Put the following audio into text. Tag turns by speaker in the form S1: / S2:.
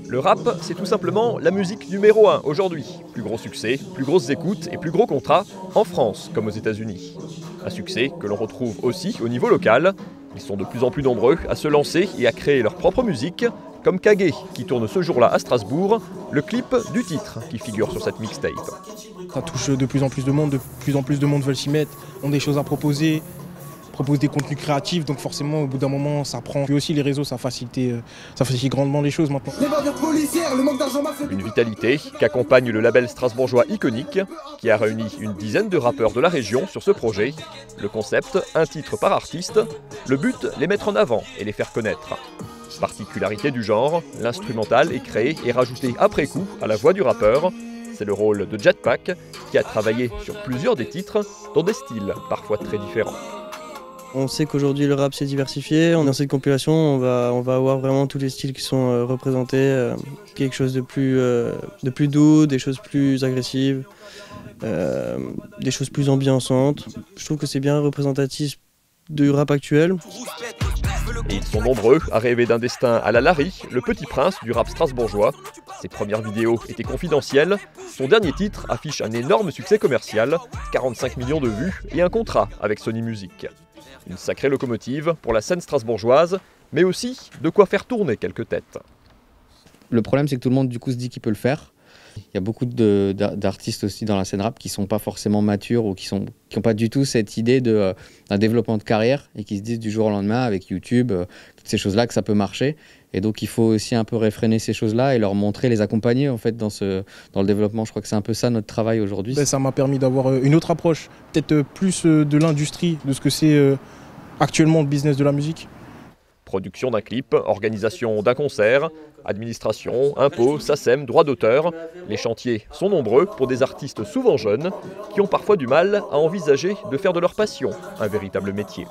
S1: Le rap, c'est tout simplement la musique numéro 1 aujourd'hui. Plus gros succès, plus grosses écoutes et plus gros contrats, en France comme aux États-Unis. Un succès que l'on retrouve aussi au niveau local. Ils sont de plus en plus nombreux à se lancer et à créer leur propre musique, comme Kage, qui tourne ce jour-là à Strasbourg, le clip du titre qui figure sur cette mixtape.
S2: Ça touche de plus en plus de monde veulent s'y mettre, ont des choses à proposer, proposent des contenus créatifs, donc forcément au bout d'un moment ça prend. Puis aussi les réseaux, ça facilite grandement les choses maintenant.
S1: Une vitalité qu'accompagne le label strasbourgeois Iconic, qui a réuni une dizaine de rappeurs de la région sur ce projet. Le concept, un titre par artiste, le but, les mettre en avant et les faire connaître. Particularité du genre, l'instrumental est créé et rajouté après coup à la voix du rappeur. C'est le rôle de Jetpack, qui a travaillé sur plusieurs des titres, dans des styles parfois très différents.
S3: On sait qu'aujourd'hui le rap s'est diversifié, dans cette compilation on va avoir vraiment tous les styles qui sont représentés, quelque chose de plus doux, des choses plus agressives, des choses plus ambiançantes. Je trouve que c'est bien représentatif du rap actuel.
S1: Et ils sont nombreux à rêver d'un destin à la Larry, le petit prince du rap strasbourgeois. Ses premières vidéos étaient confidentielles. Son dernier titre affiche un énorme succès commercial, 45 millions de vues et un contrat avec Sony Music. Une sacrée locomotive pour la scène strasbourgeoise, mais aussi de quoi faire tourner quelques têtes.
S4: Le problème, c'est que tout le monde du coup se dit qu'il peut le faire. Il y a beaucoup d'artistes aussi dans la scène rap qui ne sont pas forcément matures ou qui n'ont pas du tout cette idée d'un développement de carrière et qui se disent du jour au lendemain avec YouTube, toutes ces choses-là, que ça peut marcher. Et donc il faut aussi un peu réfréner ces choses-là et leur montrer, les accompagner en fait dans le développement. Je crois que c'est un peu ça notre travail aujourd'hui.
S2: Ça m'a permis d'avoir une autre approche, peut-être plus de l'industrie, de ce que c'est actuellement le business de la musique.
S1: Production d'un clip, organisation d'un concert, administration, impôts, SACEM, droits d'auteur. Les chantiers sont nombreux pour des artistes souvent jeunes qui ont parfois du mal à envisager de faire de leur passion un véritable métier.